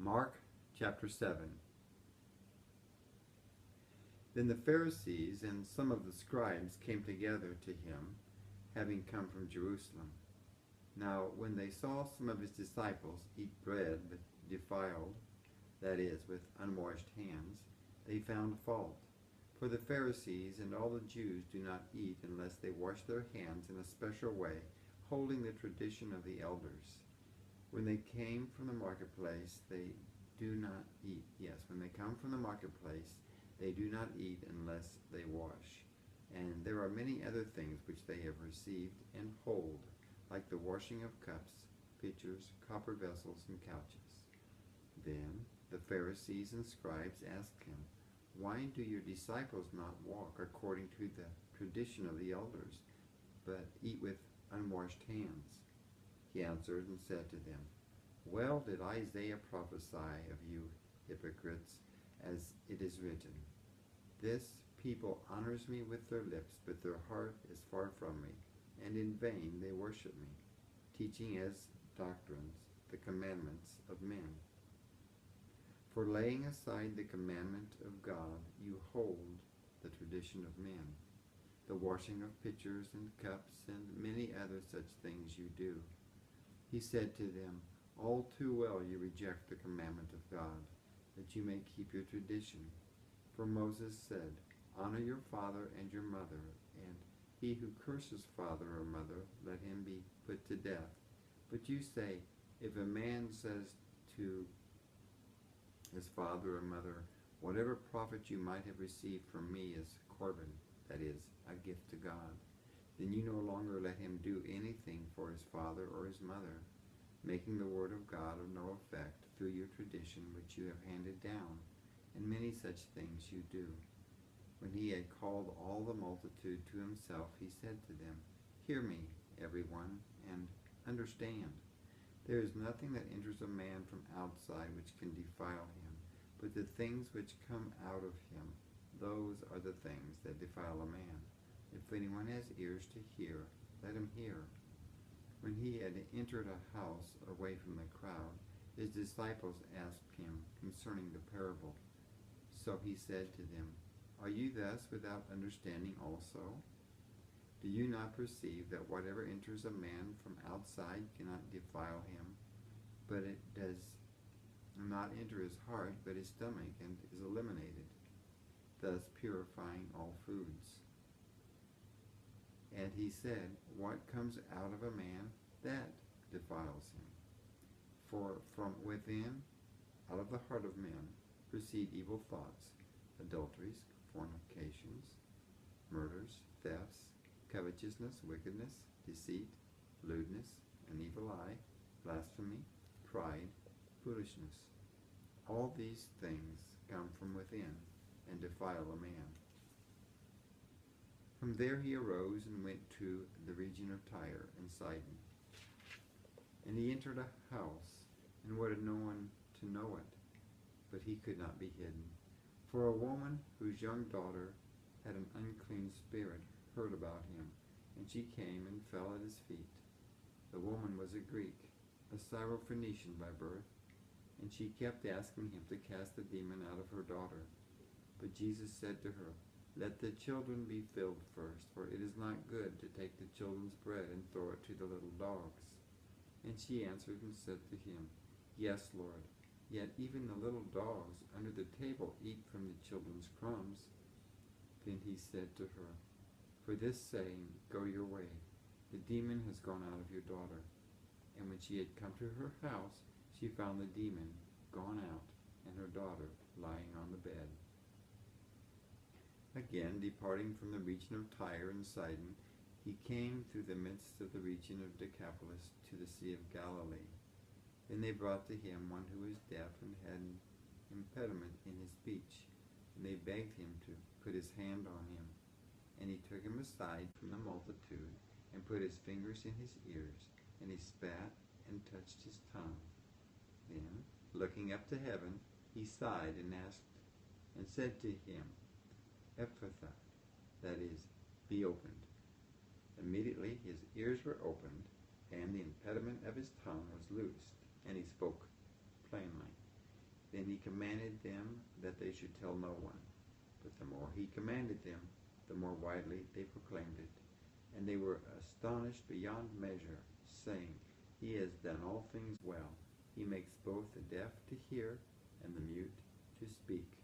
Mark chapter 7. Then the Pharisees and some of the scribes came together to him, having come from Jerusalem. Now when they saw some of his disciples eat bread with defiled, that is, with unwashed hands, they found fault. For the Pharisees and all the Jews do not eat unless they wash their hands in a special way, holding the tradition of the elders. When they came from the marketplace, they do not eat. Yes, when they come from the marketplace, they do not eat unless they wash. And there are many other things which they have received and hold, like the washing of cups, pitchers, copper vessels, and couches. Then the Pharisees and scribes asked him, "Why do your disciples not walk according to the tradition of the elders, but eat with unwashed hands?" He answered and said to them, "Well did Isaiah prophesy of you hypocrites, as it is written, 'This people honors me with their lips, but their heart is far from me, and in vain they worship me, teaching as doctrines the commandments of men.' For laying aside the commandment of God, you hold the tradition of men. The washing of pitchers and cups and many other such things you do." He said to them, "All too well you reject the commandment of God, that you may keep your tradition. For Moses said, 'Honor your father and your mother,' and he who curses father or mother, let him be put to death. But you say, if a man says to his father or mother, 'Whatever profit you might have received from me is korban,' that is, a gift to God, then you no longer let him do anything for his father or his mother, making the word of God of no effect through your tradition which you have handed down, and many such things you do." When he had called all the multitude to himself, he said to them, "Hear me, everyone, and understand. There is nothing that enters a man from outside which can defile him, but the things which come out of him, those are the things that defile a man. If anyone has ears to hear, let him hear." When he had entered a house away from the crowd, his disciples asked him concerning the parable. So he said to them, "Are you thus without understanding also? Do you not perceive that whatever enters a man from outside cannot defile him, but it does not enter his heart, but his stomach, and is eliminated, thus purifying all foods?" And he said, "What comes out of a man, that defiles him. For from within, out of the heart of men, proceed evil thoughts, adulteries, fornications, murders, thefts, covetousness, wickedness, deceit, lewdness, an evil eye, blasphemy, pride, foolishness. All these things come from within, and defile a man." From there he arose and went to the region of Tyre and Sidon. And he entered a house, and wanted no one to know it, but he could not be hidden. For a woman whose young daughter had an unclean spirit heard about him, and she came and fell at his feet. The woman was a Greek, a Syrophoenician by birth, and she kept asking him to cast the demon out of her daughter. But Jesus said to her, "Let the children be filled first, for it is not good to take the children's bread and throw it to the little dogs." And she answered and said to him, "Yes, Lord, yet even the little dogs under the table eat from the children's crumbs." Then he said to her, "For this saying, go your way. The demon has gone out of your daughter." And when she had come to her house, she found the demon gone out, and her daughter lying on the bed. Again, departing from the region of Tyre and Sidon, he came through the midst of the region of Decapolis to the Sea of Galilee. Then they brought to him one who was deaf and had an impediment in his speech, and they begged him to put his hand on him. And he took him aside from the multitude, and put his fingers in his ears, and he spat and touched his tongue. Then, looking up to heaven, he sighed and asked, and said to him, "Ephphatha," that is, "be opened." Immediately his ears were opened, and the impediment of his tongue was loosed, and he spoke plainly. commanded them that they should tell no one. But the more he commanded them, the more widely they proclaimed it. And they were astonished beyond measure, saying, He has done all things well. He makes both the deaf to hear and the mute to speak.